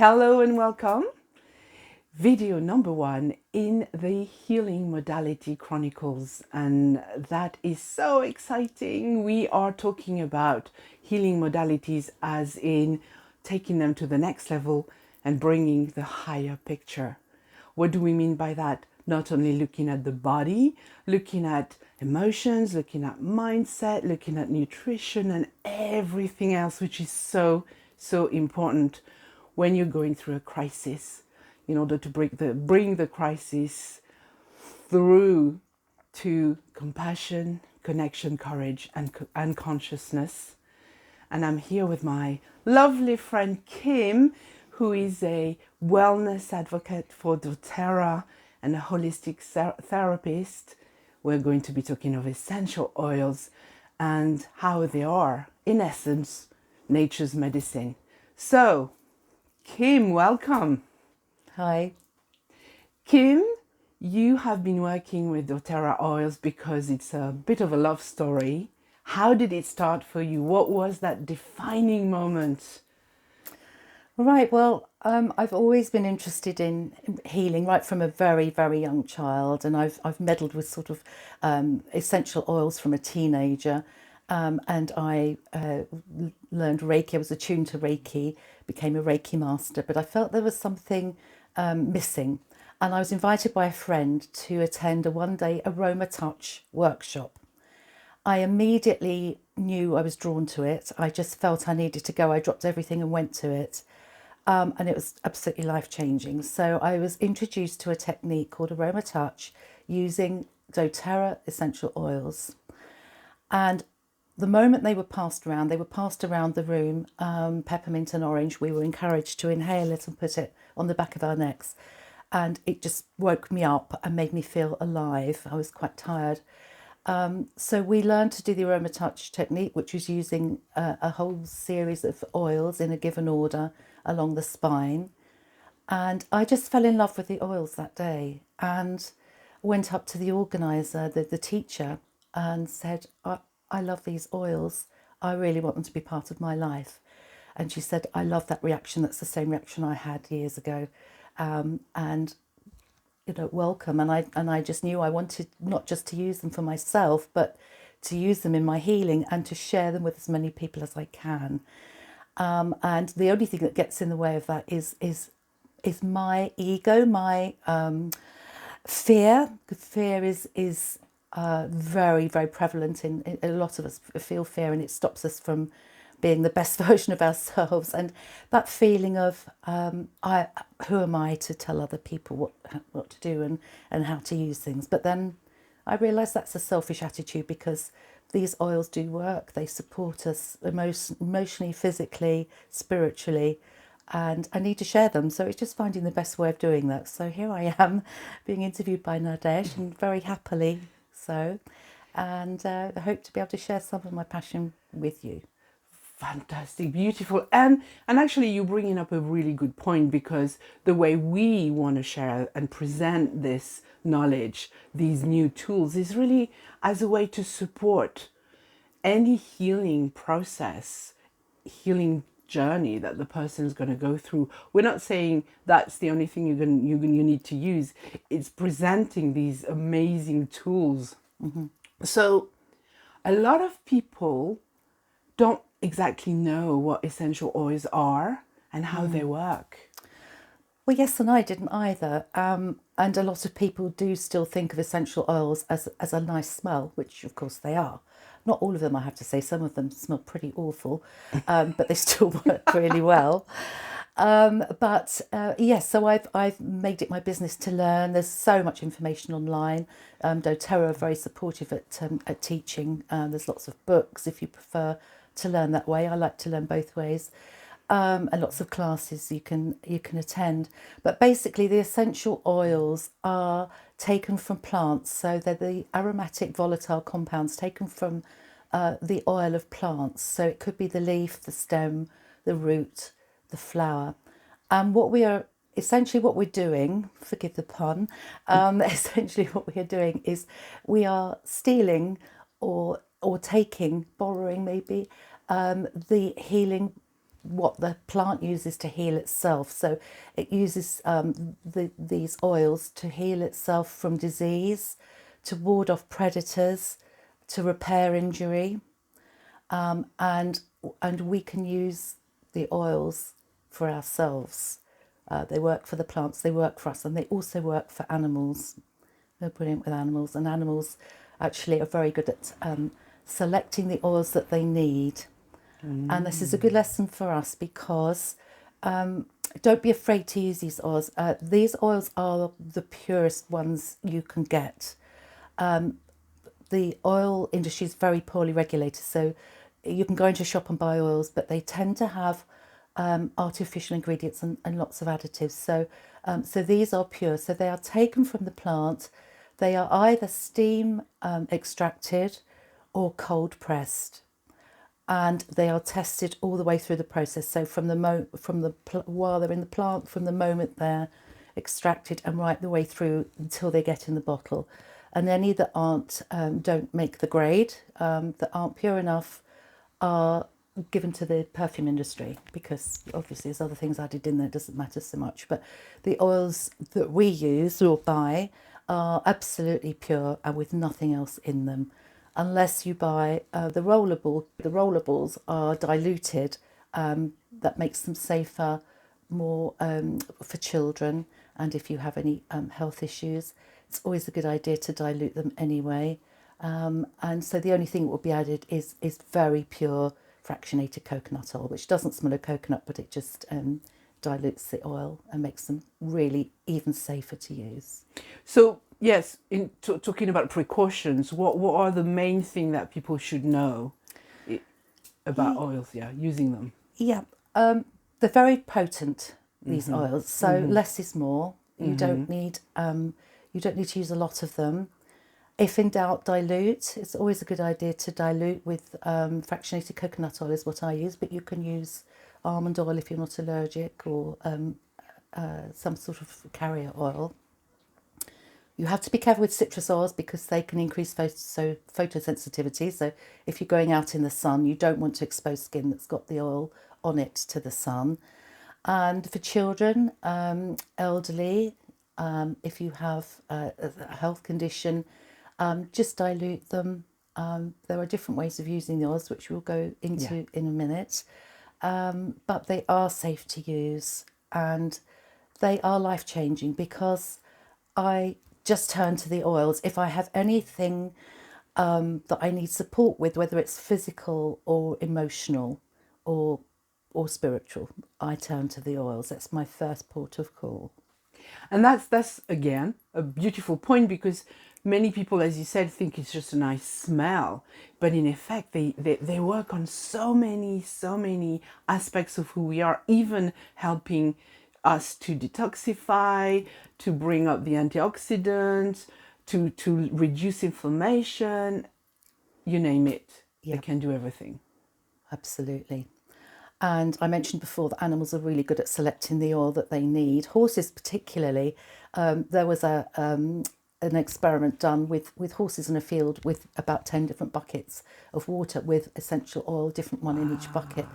Hello and welcome. Video number 1 in the Healing Modality Chronicles, and that is so exciting. We are talking about healing modalities as in taking them to the next level and bringing the higher picture. What do we mean by that? Not only looking at the body, looking at emotions, looking at mindset, looking at nutrition and everything else, which is so important when you're going through a crisis, in order to bring the crisis through to compassion, connection, courage, and consciousness. And I'm here with my lovely friend Kim, who is a wellness advocate for doTERRA and a holistic therapist. We're going to be talking of essential oils and how they are, in essence, nature's medicine. So, Kim, welcome. Hi. Kim, you have been working with doTERRA oils because it's a bit of a love story. How did it start for you? What was that defining moment? Right, well, I've always been interested in healing right from a very, very young child, and I've meddled with sort of essential oils from a teenager, and I learned Reiki. I was attuned to Reiki, became a Reiki master, but I felt there was something missing, and I was invited by a friend to attend a one-day aroma touch workshop. I immediately knew I was drawn to it. I just felt I needed to go. I dropped everything and went to it. And it was absolutely life-changing. So I was introduced to a technique called aroma touch using doTERRA essential oils. And the moment they were passed around the room, peppermint and orange. We were encouraged to inhale it and put it on the back of our necks. And it just woke me up and made me feel alive. I was quite tired. So we learned to do the aroma touch technique, which was using a whole series of oils in a given order along the spine. And I just fell in love with the oils that day and went up to the organizer, the teacher, and said, I love these oils. I really want them to be part of my life. And she said, I love that reaction. That's the same reaction I had years ago. And welcome. And I just knew I wanted not just to use them for myself, but to use them in my healing and to share them with as many people as I can. And the only thing that gets in the way of that is my ego, my fear. Fear is very, very prevalent in a lot of us. Feel fear, and it stops us from being the best version of ourselves, and that feeling of who am I to tell other people what to do and how to use things. But then I realised that's a selfish attitude, because these oils do work. They support us emotionally, physically, spiritually, and I need to share them. So it's just finding the best way of doing that. So here I am being interviewed by Nadesh, and very happily so, and I hope to be able to share some of my passion with you. Fantastic, beautiful. And actually you're bringing up a really good point, because the way we want to share and present this knowledge, these new tools, is really as a way to support any healing process, healing journey that the person's going to go through. We're not saying that's the only thing you need to use. It's presenting these amazing tools. Mm-hmm. So a lot of people don't exactly know what essential oils are and how they work. Well, yes, and I didn't either. And a lot of people do still think of essential oils as a nice smell, which of course they are. Not all of them, I have to say. Some of them smell pretty awful, but they still work really well. Yes, so I've made it my business to learn. There's so much information online. doTERRA are very supportive at teaching. There's lots of books if you prefer to learn that way. I like to learn both ways. And lots of classes you can attend. But basically the essential oils are taken from plants. So they're the aromatic volatile compounds taken from the oil of plants. So it could be the leaf, the stem, the root, the flower. And what we're doing, forgive the pun, essentially what we are doing is we are stealing or taking, borrowing maybe, the healing what the plant uses to heal itself. So it uses these oils to heal itself from disease, to ward off predators, to repair injury, and we can use the oils for ourselves. They work for the plants, they work for us, and they also work for animals. They're brilliant with animals, and animals actually are very good at selecting the oils that they need. And this is a good lesson for us because don't be afraid to use these oils. These oils are the purest ones you can get. The oil industry is very poorly regulated, so you can go into a shop and buy oils, but they tend to have artificial ingredients and lots of additives. So these are pure. So they are taken from the plant. They are either steam extracted or cold pressed, and they are tested all the way through the process. So while they're in the plant, from the moment they're extracted and right the way through until they get in the bottle. And any that don't make the grade, that aren't pure enough, are given to the perfume industry, because obviously there's other things added in there, it doesn't matter so much. But the oils that we use or buy are absolutely pure and with nothing else in them, unless you buy the rollable. The rollables are diluted, that makes them safer, more for children, and if you have any health issues, it's always a good idea to dilute them anyway. And so the only thing that will be added is very pure fractionated coconut oil, which doesn't smell of coconut, but it just dilutes the oil and makes them really even safer to use. So yes, in talking about precautions, what are the main thing that people should know about oils? Yeah, using them. Yeah, they're very potent, these oils. So less is more. You don't need to use a lot of them. If in doubt, dilute. It's always a good idea to dilute with fractionated coconut oil is what I use, but you can use almond oil if you're not allergic, or some sort of carrier oil. You have to be careful with citrus oils because they can increase photosensitivity. So if you're going out in the sun, you don't want to expose skin that's got the oil on it to the sun. And for children, elderly, if you have a health condition, just dilute them. There are different ways of using the oils, which we'll go into in a minute. But they are safe to use, and they are life-changing, because I just turn to the oils. If I have anything that I need support with, whether it's physical or emotional or spiritual, I turn to the oils. That's my first port of call. And that's again a beautiful point, because many people, as you said, think it's just a nice smell, but in effect they work on so many aspects of who we are, even helping us to detoxify, to bring up the antioxidants, to reduce inflammation, you name it. They can do everything. Absolutely. And I mentioned before that animals are really good at selecting the oil that they need. Horses particularly. There was an experiment done with horses in a field with about 10 different buckets of water with essential oil, different one in each bucket.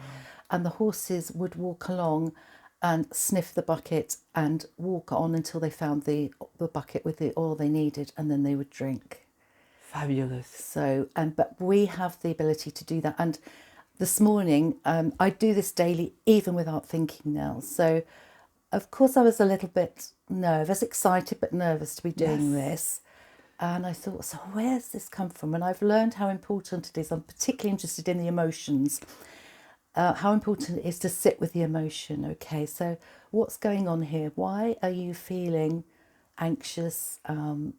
And the horses would walk along and sniff the bucket and walk on until they found the bucket with the oil they needed, and then they would drink. Fabulous. So, but we have the ability to do that. And this morning, I do this daily, even without thinking now. So, of course, I was a little bit nervous, excited, but nervous to be doing this. And I thought, so where's this come from? And I've learned how important it is. I'm particularly interested in the emotions, how important it is to sit with the emotion. Okay, so what's going on here? Why are you feeling anxious,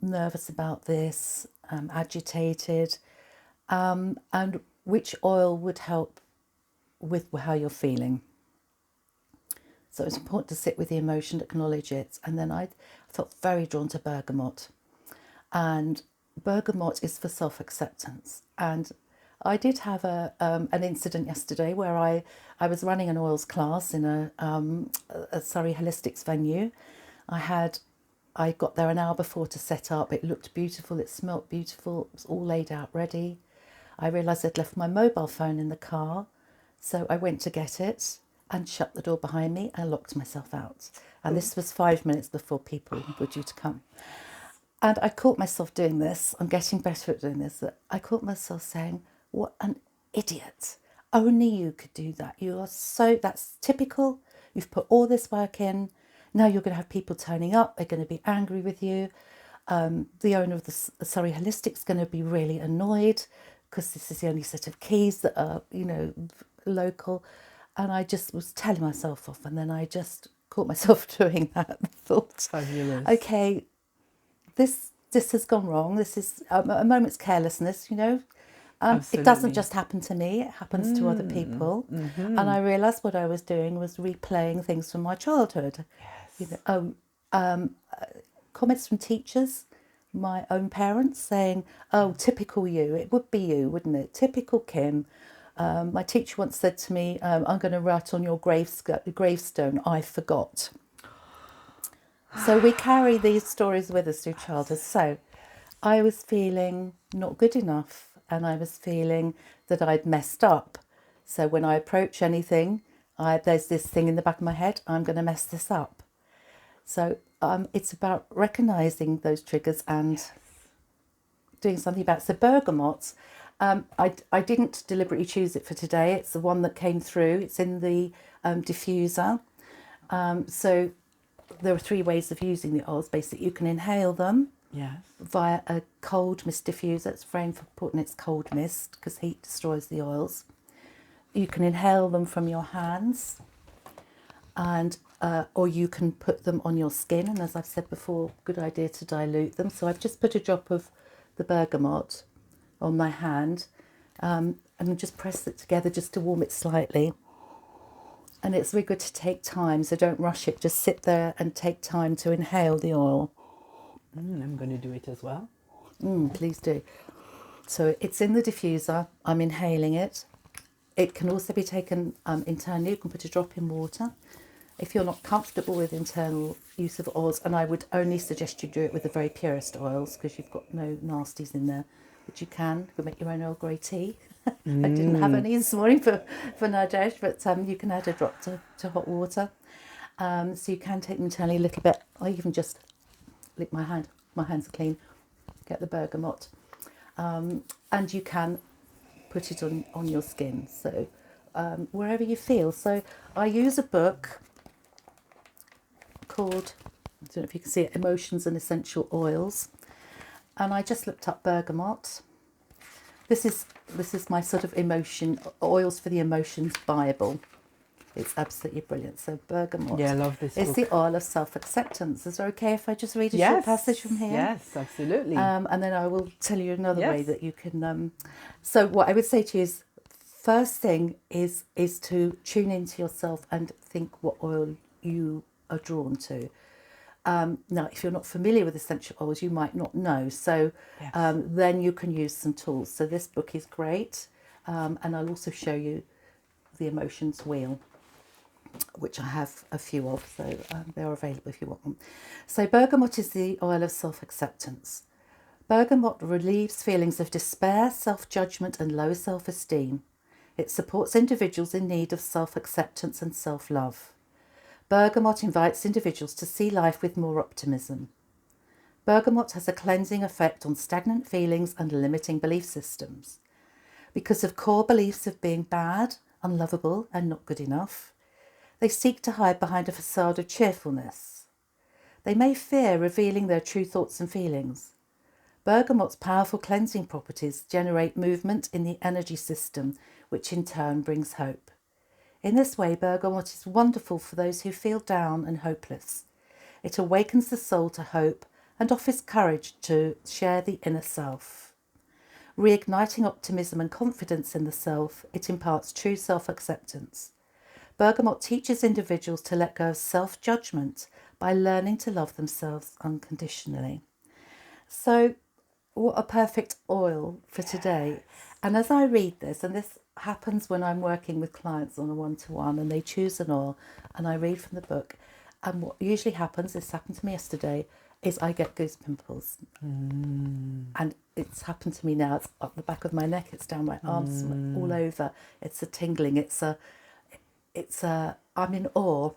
nervous about this, agitated? And which oil would help with how you're feeling? So it's important to sit with the emotion, acknowledge it. And then I felt very drawn to bergamot. And bergamot is for self-acceptance. And I did have an incident yesterday where I was running an oils class in a Surrey Holistics venue. I got there an hour before to set up. It looked beautiful, it smelt beautiful, it was all laid out ready. I realised I'd left my mobile phone in the car, so I went to get it, and shut the door behind me and locked myself out. And this was 5 minutes before people were due to come. And I caught myself doing this. I'm getting better at doing this. I caught myself saying, what an idiot. Only you could do that. That's typical. You've put all this work in. Now you're going to have people turning up. They're going to be angry with you. The owner of the Surrey Holistic's going to be really annoyed because this is the only set of keys that are, local. And I just was telling myself off, and then I just caught myself doing that and thought, Fabulous. okay, this has gone wrong. This is a moment's carelessness, It doesn't just happen to me, it happens to other people. And I realised what I was doing was replaying things from my childhood. Yes. Comments from teachers, my own parents saying, oh, typical you. It would be you, wouldn't it? Typical Kim. My teacher once said to me, I'm going to write on your gravestone, I forgot. So we carry these stories with us through childhood. So I was feeling not good enough, and I was feeling that I'd messed up. So when I approach anything, there's this thing in the back of my head, I'm going to mess this up. So it's about recognising those triggers and doing something about it. So bergamot, I didn't deliberately choose it for today. It's the one that came through. It's in the diffuser. So there are 3 ways of using the oils. Basically, you can inhale them via a cold mist diffuser. It's very important it's cold mist because heat destroys the oils. You can inhale them from your hands, and or you can put them on your skin. And as I've said before, good idea to dilute them. So I've just put a drop of the bergamot on my hand and just press it together just to warm it slightly. And it's really good to take time, so don't rush it. Just sit there and take time to inhale the oil. I'm going to do it as well. Please do. So it's in the diffuser. I'm inhaling it. It can also be taken internally. You can put a drop in water. If you're not comfortable with internal use of oils, and I would only suggest you do it with the very purest oils because you've got no nasties in there, but you can make your own Earl Grey tea. I didn't have any this morning for Nadesh, but you can add a drop to hot water. So you can take them internally a little bit. I even just lick my hand. My hands are clean. Get the bergamot. And you can put it on your skin. So wherever you feel. So I use a book called, I don't know if you can see it, Emotions and Essential Oils. And I just looked up bergamot. This is my sort of oils for the emotions Bible. It's absolutely brilliant. So bergamot. Yeah, I love this It's book. the oil of self-acceptance. Is it okay if I just read a short passage from here? Yes, absolutely. And then I will tell you another way that you can. So what I would say to you is, first thing is to tune into yourself and think what oil you are drawn to. Now, if you're not familiar with essential oils, you might not know. So then you can use some tools. So this book is great. And I'll also show you the emotions wheel, which I have a few of. So they're available if you want them. So bergamot is the oil of self-acceptance. Bergamot relieves feelings of despair, self-judgment and low self-esteem. It supports individuals in need of self-acceptance and self-love. Bergamot invites individuals to see life with more optimism. Bergamot has a cleansing effect on stagnant feelings and limiting belief systems. Because of core beliefs of being bad, unlovable, and not good enough, they seek to hide behind a facade of cheerfulness. They may fear revealing their true thoughts and feelings. Bergamot's powerful cleansing properties generate movement in the energy system, which in turn brings hope. In this way, bergamot is wonderful for those who feel down and hopeless. It awakens the soul to hope and offers courage to share the inner self. Reigniting optimism and confidence in the self, it imparts true self-acceptance. Bergamot teaches individuals to let go of self-judgment by learning to love themselves unconditionally. So, what a perfect oil for today. And as I read this, and this happens when I'm working with clients on a one-to-one and they choose an oil and I read from the book, and what usually happens, this happened to me yesterday, is I get goose pimples. And it's happened to me now. It's up the back of my neck, it's down my arms, all over. It's a tingling, I'm in awe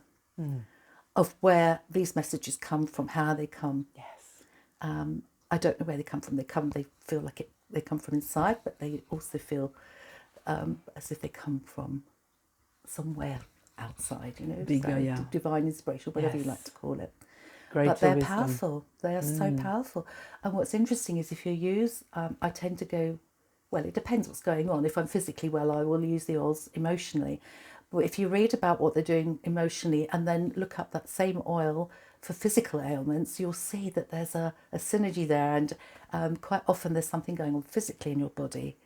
of where these messages come from, how they come. Yes. I don't know where they come from. They feel like they come from inside, but they also feel as if they come from somewhere outside, Bigger, so yeah. divine inspiration, whatever you like Yes. to call it. But Greater they're wisdom. powerful. They are so powerful. And what's interesting is if you use, I tend to go, well, it depends what's going on. If I'm physically well, I will use the oils emotionally. But if you read about what they're doing emotionally and then look up that same oil for physical ailments, you'll see that there's a synergy there. And quite often there's something going on physically in your body.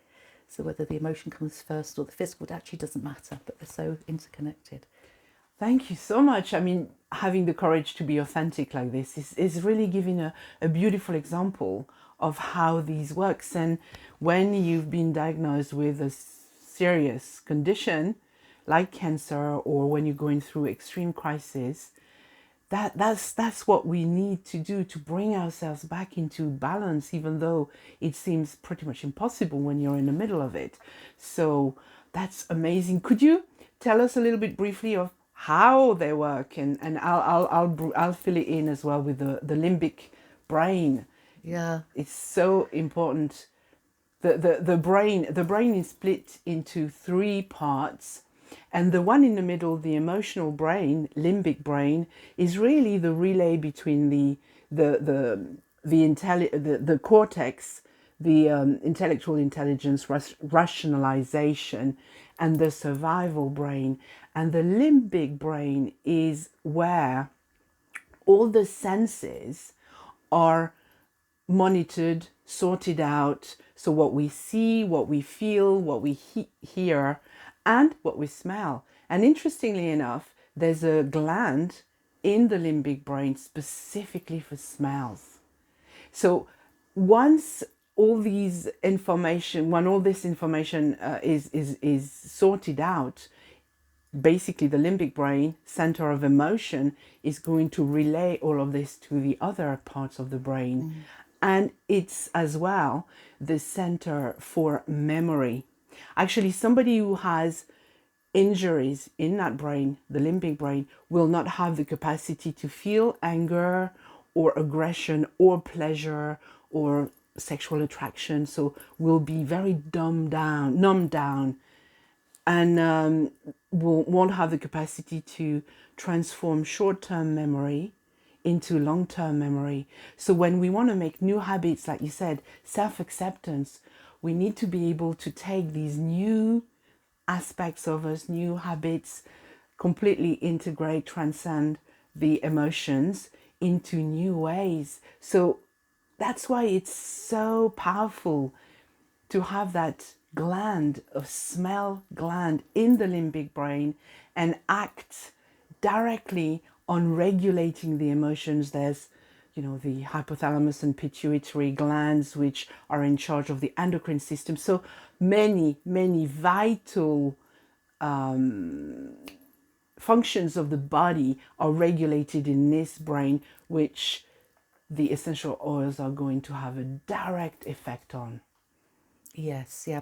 So whether the emotion comes first or the physical, it actually doesn't matter, but they're so interconnected. Thank you so much. I mean, having the courage to be authentic like this is really giving a beautiful example of how these works. And when you've been diagnosed with a serious condition like cancer, or when you're going through extreme crisis, that's what we need to do to bring ourselves back into balance, even though it seems pretty much impossible when you're in the middle of it. So that's amazing. Could you tell us a little bit briefly of how they work, and I'll fill it in as well with the limbic brain. Yeah. It's so important. The brain is split into three parts, and the one in the middle, the emotional brain, limbic brain, is really the relay between the cortex, the intellectual intelligence, rationalization, and the survival brain. And the limbic brain is where all the senses are monitored, sorted out. So what we see, what we feel, what we hear, and what we smell. And interestingly enough, there's a gland in the limbic brain specifically for smells. So once when all this information is sorted out, basically the limbic brain, center of emotion, is going to relay all of this to the other parts of the brain. And it's as well the center for memory. Actually, somebody who has injuries in that brain, the limbic brain, will not have the capacity to feel anger or aggression or pleasure or sexual attraction. So will be very numbed down, and won't have the capacity to transform short-term memory into long-term memory. So when we want to make new habits, like you said, self-acceptance, we need to be able to take these new aspects of us, new habits, completely integrate, transcend the emotions into new ways. So that's why it's so powerful to have that gland of smell gland in the limbic brain and act directly on regulating the emotions. There's the hypothalamus and pituitary glands, which are in charge of the endocrine system. So many vital functions of the body are regulated in this brain, which the essential oils are going to have a direct effect on. Yes, yeah.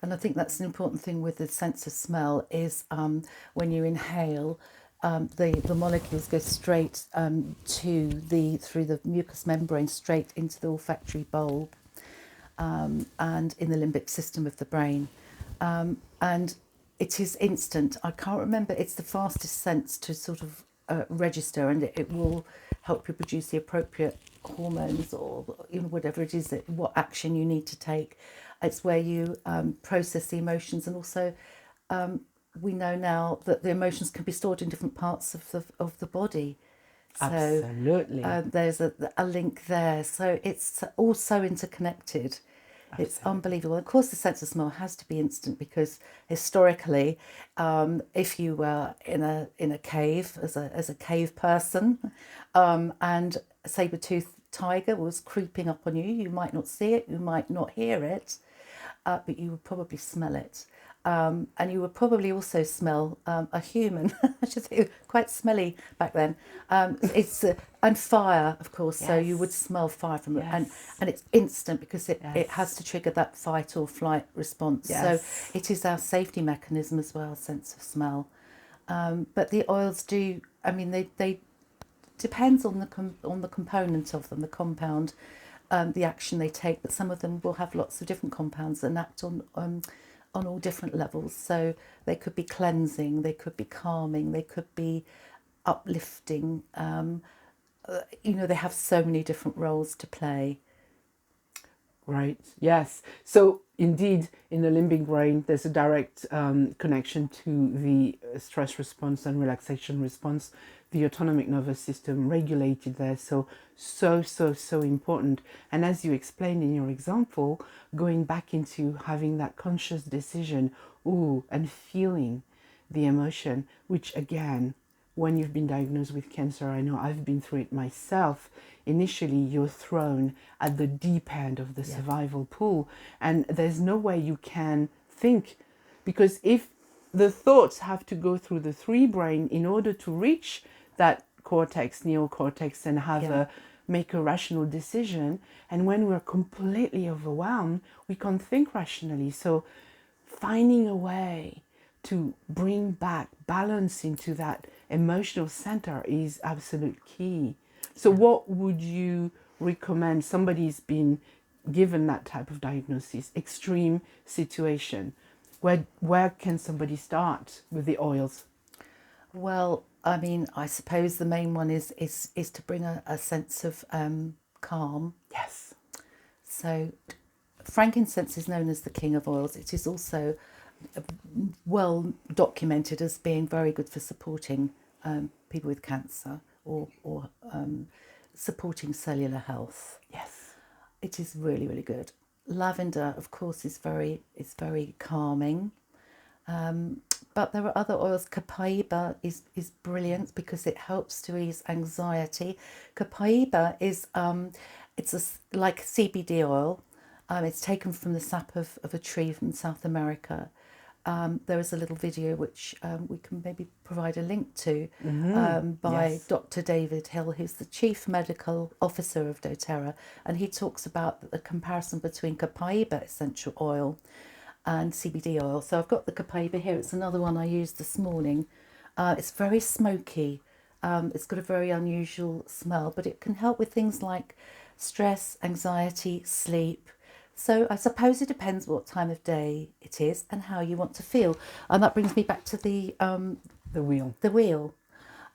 And I think that's an important thing with the sense of smell is when you inhale, the molecules go straight through the mucous membrane straight into the olfactory bulb and in the limbic system of the brain. And it is instant. I can't remember, it's the fastest sense to sort of register, and it will help you produce the appropriate hormones or whatever it is, what action you need to take. It's where you process the emotions, and also we know now that the emotions can be stored in different parts of the body. So Absolutely. there's a link there. So it's all so interconnected. It's unbelievable. Of course, the sense of smell has to be instant because historically, if you were in a cave as a cave person, and a saber-toothed tiger was creeping up on you, you might not see it, you might not hear it, but you would probably smell it. And you would probably also smell a human. I should say, quite smelly back then. And fire, of course. Yes. So you would smell fire from it, and it's instant because it has to trigger that fight or flight response. Yes. So it is our safety mechanism as well, sense of smell. But the oils do, I mean, they depends on the component of them, the compound, the action they take. But some of them will have lots of different compounds and act on all different levels. So they could be cleansing, they could be calming, they could be uplifting. They have so many different roles to play. Right. Yes. So indeed, in the limbic brain, there's a direct connection to the stress response and relaxation response. The autonomic nervous system regulated there. So important. And as you explained in your example, going back into having that conscious decision, and feeling the emotion, which again, when you've been diagnosed with cancer, I know I've been through it myself. Initially, you're thrown at the deep end of the survival pool, and there's no way you can think, because if the thoughts have to go through the three brain in order to reach that cortex, neocortex, and make a rational decision. And when we're completely overwhelmed, we can't think rationally. So finding a way to bring back balance into that emotional center is absolute key. So what would you recommend? Somebody's been given that type of diagnosis, extreme situation. Where can somebody start with the oils? Well, I mean, I suppose the main one is to bring a sense of calm. Yes. So frankincense is known as the king of oils. It is also well documented as being very good for supporting people with cancer or supporting cellular health. Yes. It is really, really good. Lavender, of course, is very calming. But there are other oils. Copaiba is brilliant because it helps to ease anxiety. Copaiba is like CBD oil. It's taken from the sap of a tree from South America. There is a little video which we can maybe provide a link to by Dr. David Hill, who's the Chief Medical Officer of doTERRA, and he talks about the comparison between Copaiba essential oil and CBD oil. So I've got the Copaiba here. It's another one I used this morning. It's very smoky. It's got a very unusual smell, but it can help with things like stress, anxiety, sleep. So I suppose it depends what time of day it is and how you want to feel. And that brings me back to the wheel. The wheel.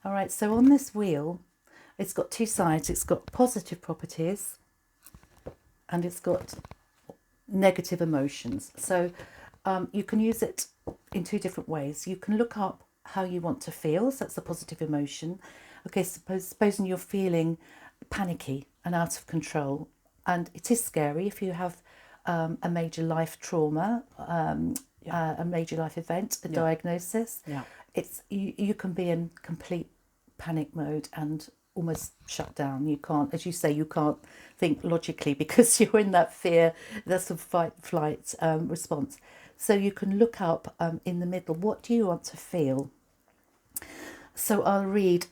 All right, so on this wheel, it's got two sides. It's got positive properties and it's got negative emotions. So you can use it in two different ways. You can look up how you want to feel. So that's the positive emotion. Okay, supposing you're feeling panicky and out of control. And it is scary if you have a major life trauma, a major life event, a diagnosis. Yeah. You can be in complete panic mode and almost shut down. You can't, as you say, you can't think logically because you're in that fear, that's a fight flight response. So you can look up in the middle, what do you want to feel? So I'll read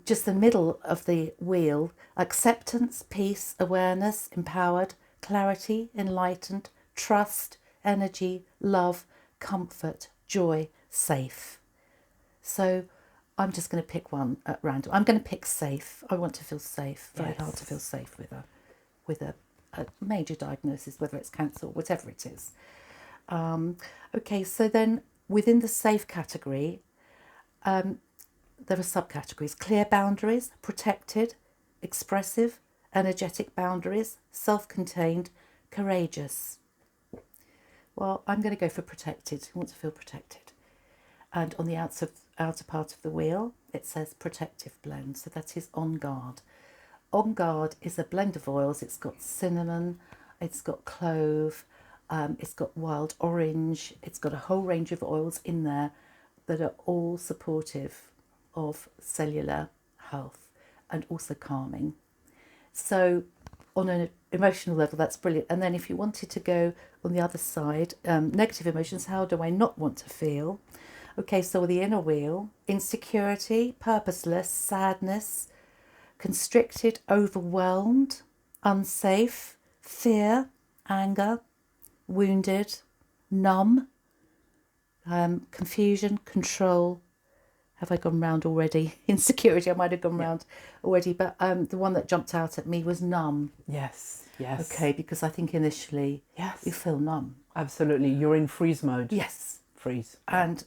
just the middle of the wheel: acceptance, peace, awareness, empowered, clarity, enlightened, trust, energy, love, comfort, joy, safe. So I'm just going to pick one at random. I'm going to pick safe. I want to feel safe. Very hard to feel safe with a major diagnosis, whether it's cancer or whatever it is. Okay, so then within the safe category, there are subcategories: clear boundaries, protected, expressive, energetic boundaries, self-contained, courageous. Well, I'm going to go for protected. I want to feel protected. And on the outer part of the wheel, it says protective blend. So that is On Guard. On Guard is a blend of oils. It's got cinnamon, it's got clove, it's got wild orange. It's got a whole range of oils in there that are all supportive of cellular health and also calming. So on an emotional level, that's brilliant. And then if you wanted to go on the other side, negative emotions, how do I not want to feel? Okay, so the inner wheel: insecurity, purposeless, sadness, constricted, overwhelmed, unsafe, fear, anger, wounded, numb, confusion, control, Have I gone round already? Insecurity, I might have gone round already, but the one that jumped out at me was numb. Yes, yes. Okay, because I think initially you feel numb. Absolutely. You're in freeze mode. Yes. Freeze. And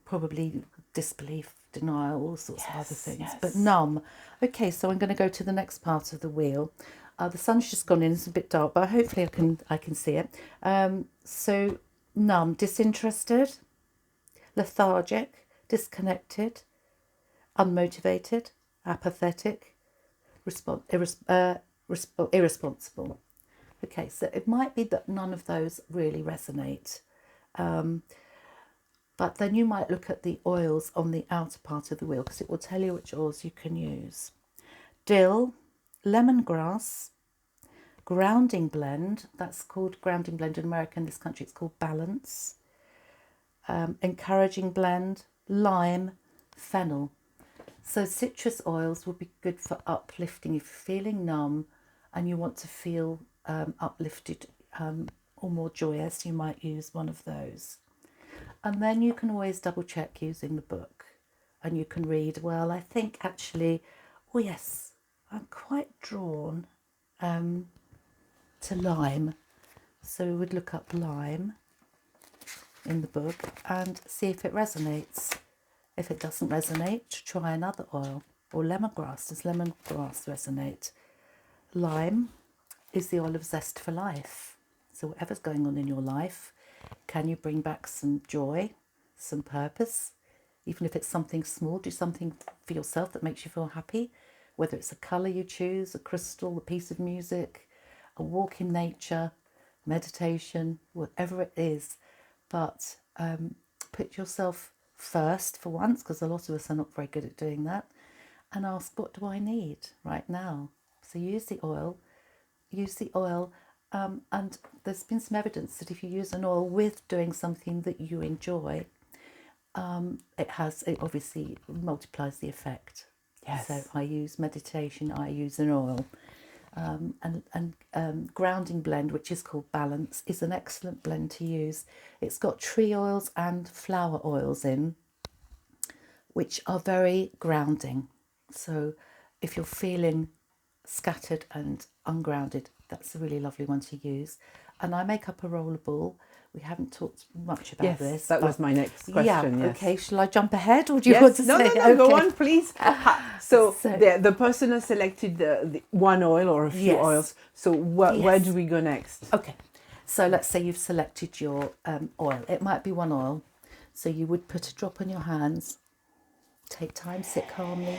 probably disbelief, denial, all sorts of other things. Yes. But numb. Okay, so I'm going to go to the next part of the wheel. The sun's just gone in, it's a bit dark, but hopefully I can see it. So numb, disinterested, lethargic, disconnected, unmotivated, apathetic, irresponsible. Okay, so it might be that none of those really resonate. But then you might look at the oils on the outer part of the wheel because it will tell you which oils you can use. Dill, lemongrass, grounding blend, that's called grounding blend in America, in this country it's called balance, encouraging blend, lime, fennel. So citrus oils will be good for uplifting. If you're feeling numb and you want to feel uplifted or more joyous, you might use one of those. And then you can always double check using the book and you can read, well, I think actually, oh yes, I'm quite drawn to lime. So we would look up lime in the book and see if it resonates. If it doesn't resonate, try another oil. Or lemongrass. Does lemongrass resonate? Lime is the oil of zest for life. So whatever's going on in your life, can you bring back some joy, some purpose? Even if it's something small, do something for yourself that makes you feel happy. Whether it's a colour you choose, a crystal, a piece of music, a walk in nature, meditation, whatever it is. But put yourself first for once, because a lot of us are not very good at doing that, and ask, what do I need right now? So use the oil, and there's been some evidence that if you use an oil with doing something that you enjoy, it obviously multiplies the effect. Yes. So I use meditation, I use an oil. And grounding blend, which is called Balance, is an excellent blend to use. It's got tree oils and flower oils in, which are very grounding. So if you're feeling scattered and ungrounded, that's a really lovely one to use. And I make up a roller ball. We haven't talked much about this. That was my next question. Yeah, yes. Okay. Shall I jump ahead, or do you want to no, say? No, Okay. Go on, please. So the person has selected the one oil or a few oils. So where do we go next? Okay. So let's say you've selected your oil. It might be one oil. So you would put a drop on your hands. Take time, sit calmly.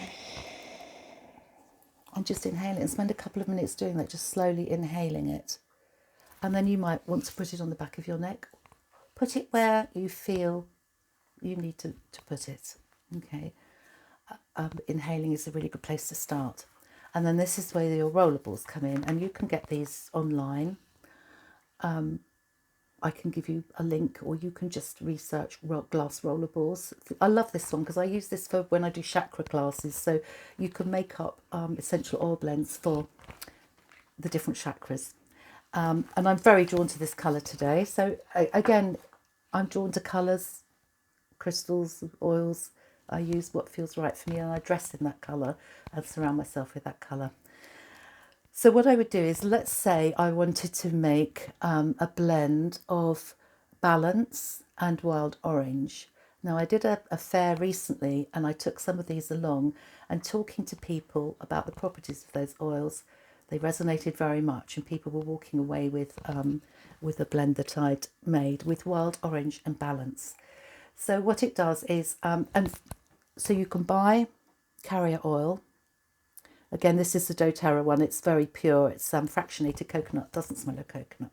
And just inhale it and spend a couple of minutes doing that, just slowly inhaling it. And then you might want to put it on the back of your neck. Put it where you feel you need to put it. Okay. Inhaling is a really good place to start. And then this is where your rollerballs come in, and you can get these online. I can give you a link, or you can just research glass rollerballs. I love this one because I use this for when I do chakra classes. So you can make up essential oil blends for the different chakras. And I'm very drawn to this colour today. So again, I'm drawn to colours, crystals, oils. I use what feels right for me, and I dress in that colour and surround myself with that colour. So what I would do is, let's say I wanted to make a blend of Balance and Wild Orange. Now I did a fair recently, and I took some of these along, and talking to people about the properties of those oils, they resonated very much, and people were walking away with a blend that I'd made with Wild Orange and Balance. So what it does is, so you can buy carrier oil. Again, this is the doTERRA one. It's very pure. It's fractionated coconut. Doesn't smell of coconut.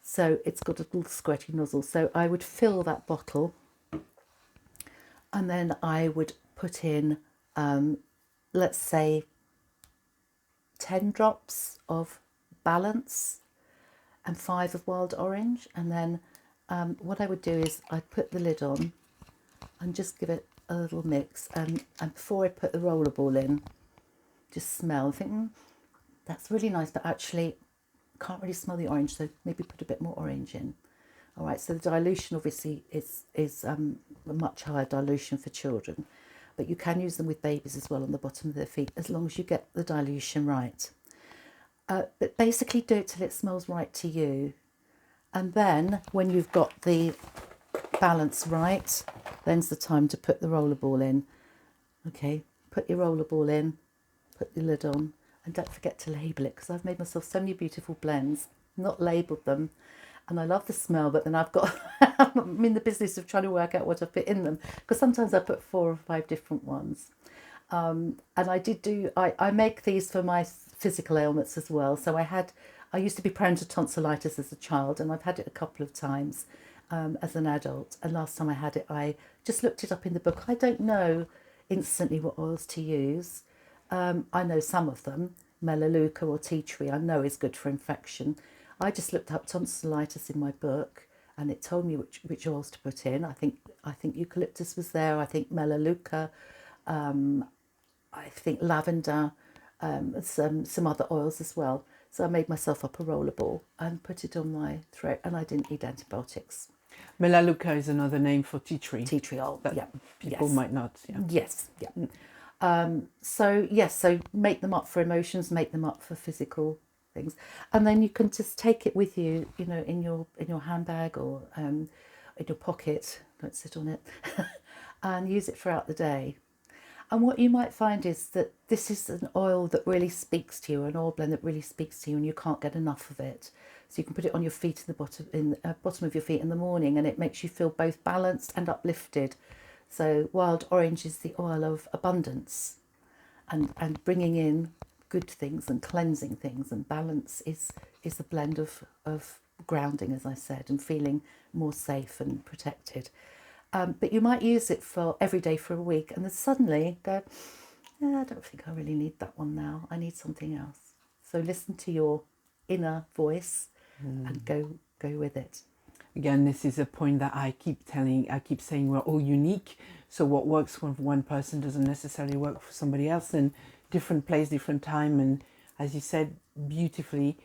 So it's got a little squirty nozzle. So I would fill that bottle, and then I would put in, let's say, 10 drops of Balance and 5 of Wild Orange. And then what I would do is I'd put the lid on and just give it a little mix. And before I put the rollerball in, just smell, think, that's really nice, but actually can't really smell the orange, so maybe put a bit more orange in. All right, so the dilution obviously is a much higher dilution for children. but you can use them with babies as well on the bottom of their feet, as long as you get the dilution right. But basically do it till it smells right to you. And then when you've got the balance right, then's the time to put the rollerball in. Okay, put your rollerball in, put the lid on, and don't forget to label it, because I've made myself so many beautiful blends, not labelled them. And I love the smell, but then I'm in the business of trying to work out what to put in them, because sometimes I put 4 or 5 different ones. And I make these for my physical ailments as well. So I used to be prone to tonsillitis as a child, and I've had it a couple of times as an adult. And last time I had it, I just looked it up in the book. I don't know instantly what oils to use. I know some of them, melaleuca or tea tree, I know is good for infection. I just looked up tonsillitis in my book, and it told me which oils to put in. I think eucalyptus was there. I think melaleuca. I think lavender. Some other oils as well. So I made myself up a rollerball and put it on my throat, and I didn't need antibiotics. Melaleuca is another name for tea tree. Tea tree oil, that yeah. people might not. Yeah. Yes, yeah. So make them up for emotions, make them up for physical things, and then you can just take it with you, in your handbag or in your pocket. Don't sit on it, and use it throughout the day. And what you might find is that this is an oil that really speaks to you, an oil blend that really speaks to you, and you can't get enough of it. So you can put it on your feet, in the bottom of your feet in the morning, and it makes you feel both balanced and uplifted. So wild orange is the oil of abundance, and bringing in good things and cleansing things, and balance is a blend of grounding, as I said, and feeling more safe and protected. But you might use it for every day for a week, and then suddenly go, I don't think I really need that one now. I need something else. So listen to your inner voice and go with it. Again, this is a point that I keep saying we're all unique. So what works for one person doesn't necessarily work for somebody else, and different place, different time. And as you said beautifully,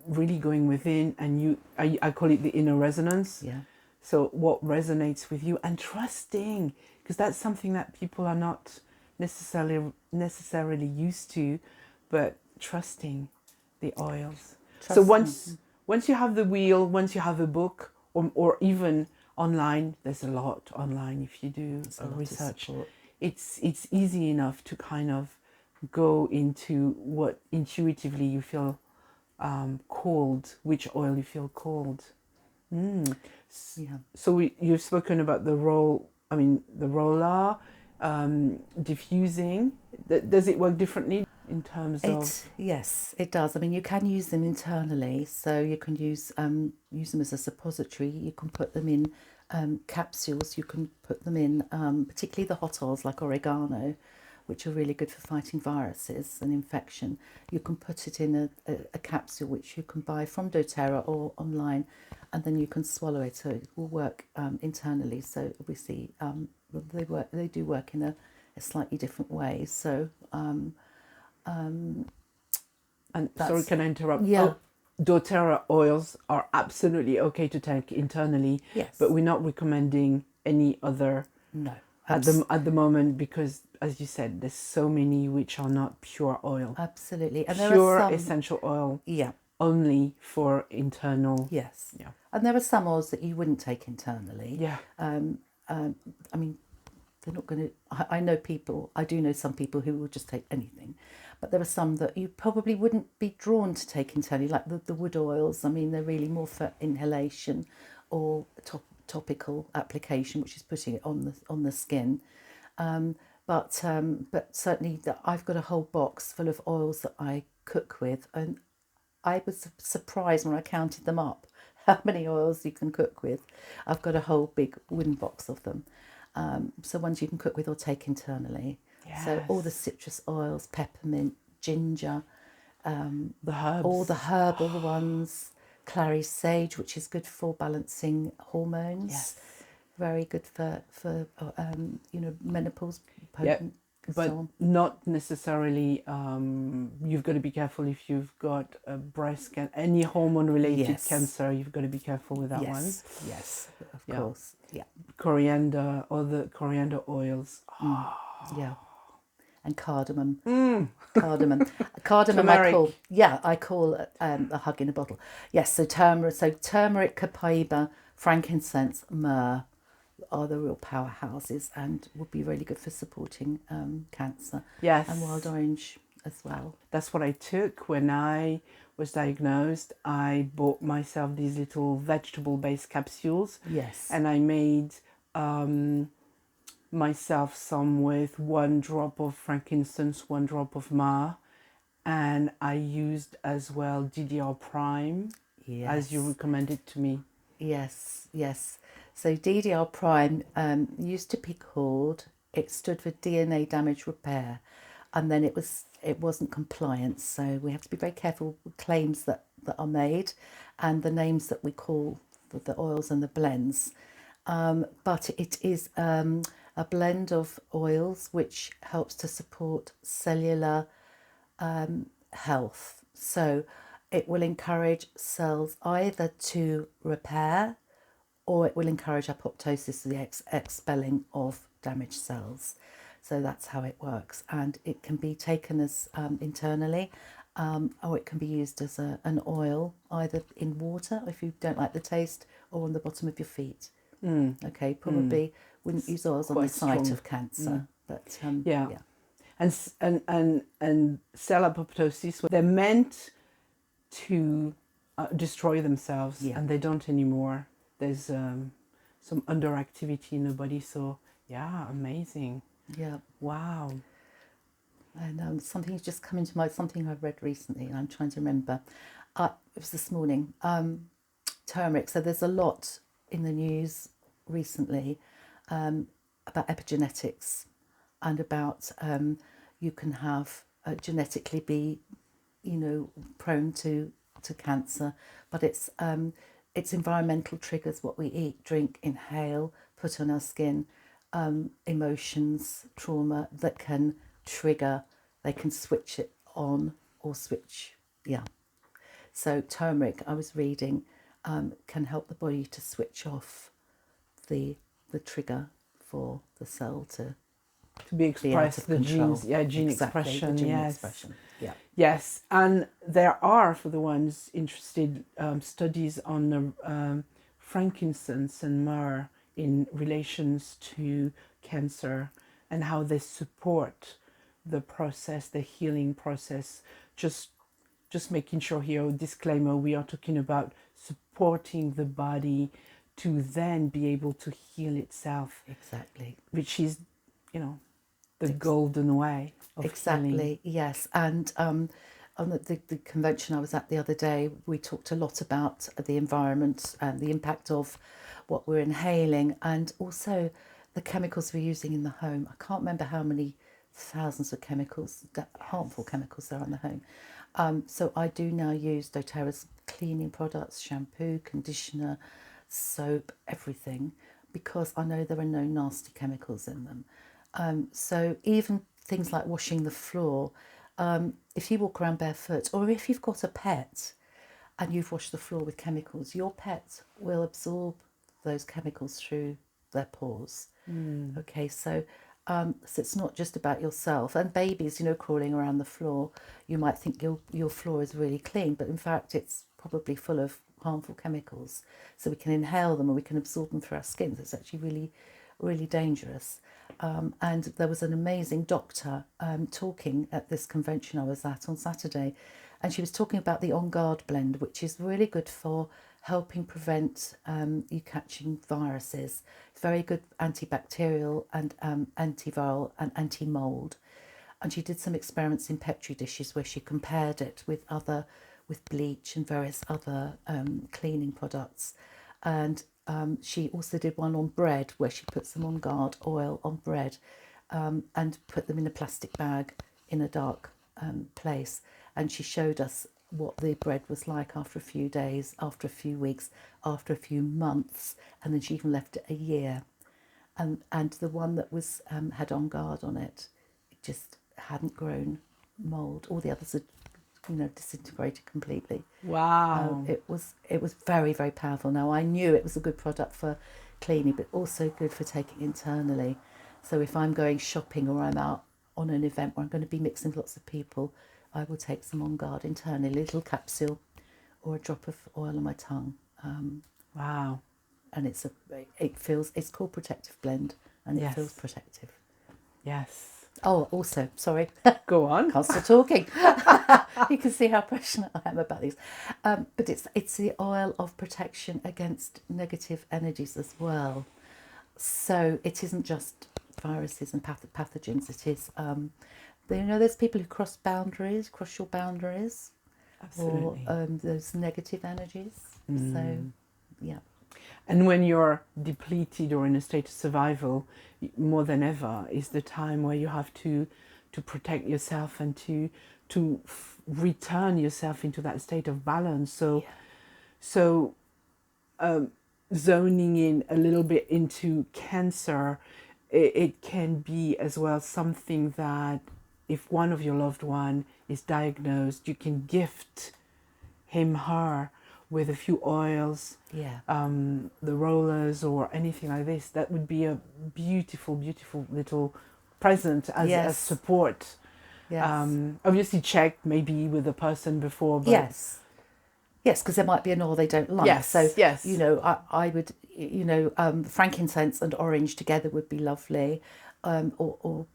really going within, and I call it the inner resonance. Yeah. So what resonates with you, and trusting, because that's something that people are not necessarily used to, but trusting the oils. So once you have the wheel, once you have a book, or even online, there's a lot online if you do research. It's easy enough to kind of go into what intuitively you feel called, which oil you feel called. Yeah. So you've spoken about the roller, diffusing. Does it work differently in terms of? Yes, it does. I mean, you can use them internally, so you can use them as a suppository. You can put them in capsules. You can put them in particularly the hot oils like oregano, which are really good for fighting viruses and infection. You can put it in a capsule which you can buy from doTERRA or online, and then you can swallow it, so it will work internally. So obviously they do work in a slightly different way. So and sorry, can I interrupt? Yeah. doTERRA oils are absolutely okay to take internally. Yes. But we're not recommending any other. No. At the moment, because as you said, there's so many which are not pure oil. Absolutely. And pure there are some essential oil. Yeah. Only for internal. Yes. Yeah. And there are some oils that you wouldn't take internally. Yeah. I mean, they're not going to. I do know some people who will just take anything, but there are some that you probably wouldn't be drawn to take internally, like the wood oils. I mean, they're really more for inhalation or topical application, which is putting it on the skin. But certainly I've got a whole box full of oils that I cook with, and I was surprised when I counted them up how many oils you can cook with. I've got a whole big wooden box of them. So ones you can cook with or take internally. Yes. So all the citrus oils, peppermint, ginger, the herbs, all the herbal ones, clary sage, which is good for balancing hormones. Yes. Very good for menopause. Yeah, but not necessarily. You've got to be careful if you've got a breast cancer, any hormone-related cancer. You've got to be careful with that one. Yes, of of course. Yeah. Coriander, other coriander oils. Yeah. And cardamom. Cardamom. Cardamom Turmeric. I call a hug in a bottle. Yes, so turmeric, copaiba, frankincense, myrrh are the real powerhouses and would be really good for supporting cancer. Yes. And wild orange as well. That's what I took when I was diagnosed. I bought myself these little vegetable-based capsules. Yes. And I made myself some with 1 drop of frankincense, 1 drop of myrrh. And I used as well DDR Prime, as you recommended to me. Yes, yes. So DDR Prime used to be called, it stood for DNA damage repair, and then it wasn't compliant. So we have to be very careful with claims that are made and the names that we call the oils and the blends. But it is a blend of oils which helps to support cellular health. So it will encourage cells either to repair or it will encourage apoptosis, the expelling of damaged cells. So that's how it works. And it can be taken as internally or it can be used as an oil, either in water if you don't like the taste, or on the bottom of your feet. Okay, probably wouldn't use oils on the site of cancer, but yeah. And cell apoptosis, they're meant to destroy themselves, and they don't anymore. There's some underactivity in the body, so yeah, amazing. Yeah. Wow. And something's just come into mind, something I've read recently, and I'm trying to remember. It was this morning. Turmeric. So there's a lot in the news recently about epigenetics and about you can have genetically be, prone to cancer, but it's environmental triggers, what we eat, drink, inhale, put on our skin, emotions, trauma that can trigger, they can switch it on or switch, So turmeric, I was reading, can help the body to switch off the trigger for the cell to be expressed, the control. genes, gene Exactly, expression, the gene yes. expression. Yeah. Yes, and there are, for the ones interested, studies on the frankincense and myrrh in relations to cancer and how they support the process, the healing process. Just making sure here, disclaimer, we are talking about supporting the body to then be able to heal itself. Exactly. Which is, the golden way of healing. Yes. And on the convention I was at the other day, we talked a lot about the environment and the impact of what we're inhaling and also the chemicals we're using in the home. I can't remember how many thousands of chemicals, harmful chemicals there are in the home. So I do now use doTERRA's cleaning products, shampoo, conditioner, soap, everything, because I know there are no nasty chemicals in them. So even things like washing the floor, if you walk around barefoot or if you've got a pet and you've washed the floor with chemicals, your pet will absorb those chemicals through their pores. Okay, so it's not just about yourself. And babies, crawling around the floor, you might think your floor is really clean, but in fact it's probably full of harmful chemicals. So we can inhale them or we can absorb them through our skin. So it's actually really, really dangerous. And there was an amazing doctor talking at this convention I was at on Saturday, and she was talking about the On Guard blend, which is really good for helping prevent you catching viruses. It's very good antibacterial and antiviral and anti-mold. And she did some experiments in Petri dishes where she compared it with bleach and various other cleaning products. And she also did one on bread where she put some On Guard oil on bread and put them in a plastic bag in a dark place. And she showed us what the bread was like after a few days, after a few weeks, after a few months, and then she even left it a year. And the one that was had On Guard on it, it just hadn't grown mold. All the others had disintegrated completely. Wow. It was very, very powerful. Now I knew it was a good product for cleaning, but also good for taking internally. So if I'm going shopping or I'm out on an event where I'm going to be mixing with lots of people, I will take some On Guard internally, a little capsule or a drop of oil on my tongue. Wow. And it's called Protective Blend, and it feels Yes. protective. Yes. Oh, also, sorry, Go on. can't stop talking. You can see how passionate I am about these. But it's the oil of protection against negative energies as well. So it isn't just viruses and pathogens. It is, there's people who cross your boundaries, Absolutely. or those negative energies. So, yeah. And when you're depleted or in a state of survival, more than ever is the time where you have to protect yourself and to return yourself into that state of balance. So zoning in a little bit into Cancer, it can be as well something that if one of your loved one is diagnosed, you can gift him, her, with a few oils, Yeah. the rollers or anything like this. That would be a beautiful, beautiful little present as support. Yes. Obviously check maybe with the person before, but Yes. Yes, because there might be an oil they don't like. yes, So, yes. I would, frankincense and orange together would be lovely, or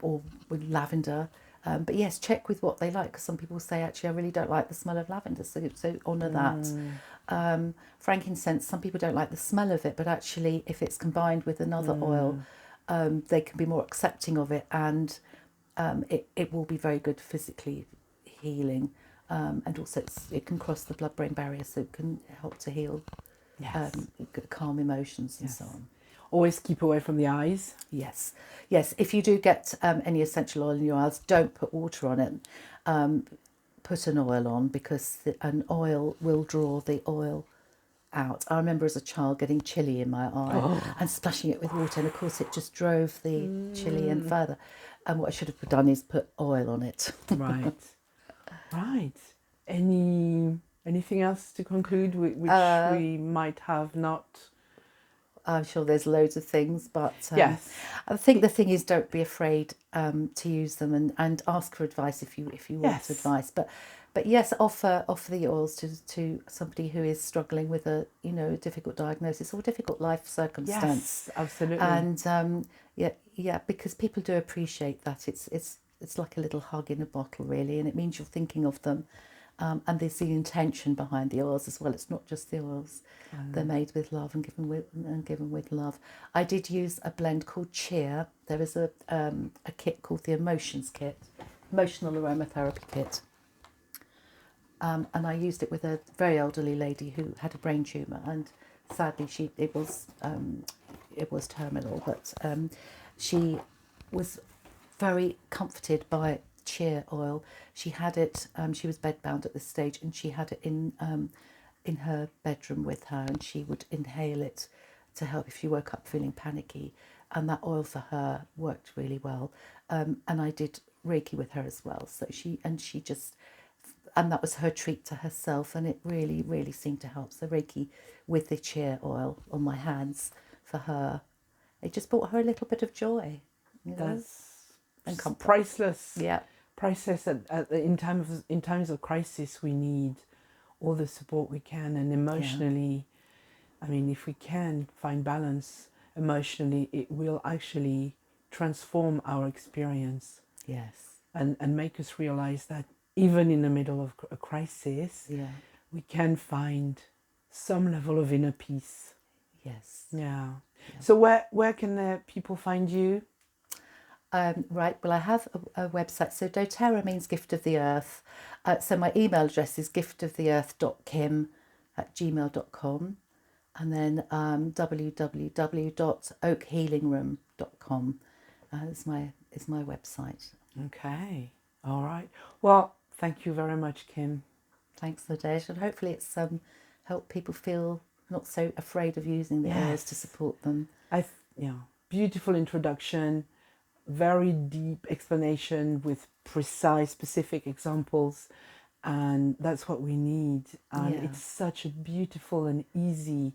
with lavender. But yes, check with what they like, because some people say, actually, I really don't like the smell of lavender, so honour that. Frankincense, some people don't like the smell of it, but actually, if it's combined with another oil, they can be more accepting of it, and it will be very good physically healing. And also it can cross the blood-brain barrier, so it can help to heal, Yes. calm emotions and Yes. so on. Always keep away from the eyes. Yes. If you do get any essential oil in your eyes, don't put water on it. Put an oil on, because an oil will draw the oil out. I remember as a child getting chili in my eye and splashing it with water, and of course it just drove the chili in further. And what I should have done is put oil on it. Right. Right. Anything else to conclude which we might have not? I'm sure there's loads of things, but Yes. I think the thing is, don't be afraid to use them, and ask for advice if you want Yes. advice. But yes, offer the oils to somebody who is struggling with a difficult diagnosis or difficult life circumstance. Yes, absolutely. And because people do appreciate that. It's like a little hug in a bottle, really, and it means you're thinking of them. And there's the intention behind the oils as well. It's not just the oils; they're made with love and given with love. I did use a blend called Cheer. There is a kit called the Emotional Aromatherapy Kit, and I used it with a very elderly lady who had a brain tumour, and sadly it was terminal, but she was very comforted by Cheer oil. She had it. She was bedbound at this stage, and she had it in her bedroom with her, and she would inhale it to help if she woke up feeling panicky. And that oil for her worked really well. And I did Reiki with her as well. So that was her treat to herself, and it really, really seemed to help. So Reiki with the Cheer oil on my hands for her, it just brought her a little bit of joy. That's and comfort. priceless. Yeah. Priceless. In times of crisis, we need all the support we can, and emotionally, I mean, if we can find balance emotionally, it will actually transform our experience. Yes. And make us realize that even in the middle of a crisis, we can find some level of inner peace. Yes. Yeah. So where can people find you? Right, well, I have a website. So doTERRA means gift of the earth. So my email address is giftoftheearth.kim @gmail.com, and then www.oakhealingroom.com is my website. Okay. All right. Well, thank you very much, Kim. Thanks, Nadej, and hopefully it's helped people feel not so afraid of using the oils to support them. Beautiful introduction, very deep explanation with precise, specific examples, and that's what we need. And it's such a beautiful and easy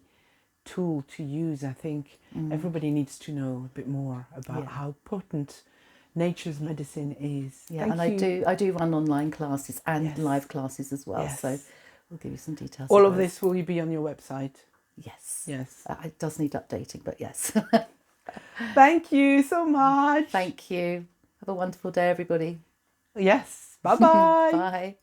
tool to use. I think everybody needs to know a bit more about Yeah. how potent nature's medicine is. Yeah, Thank and you. I do run online classes and Yes. live classes as well. Yes. So we'll give you some details. All of of those. this will be on your website. Yes. Yes. It does need updating, but yes. Thank you so much. Thank you. Have a wonderful day, everybody. Yes. Bye-bye. Bye.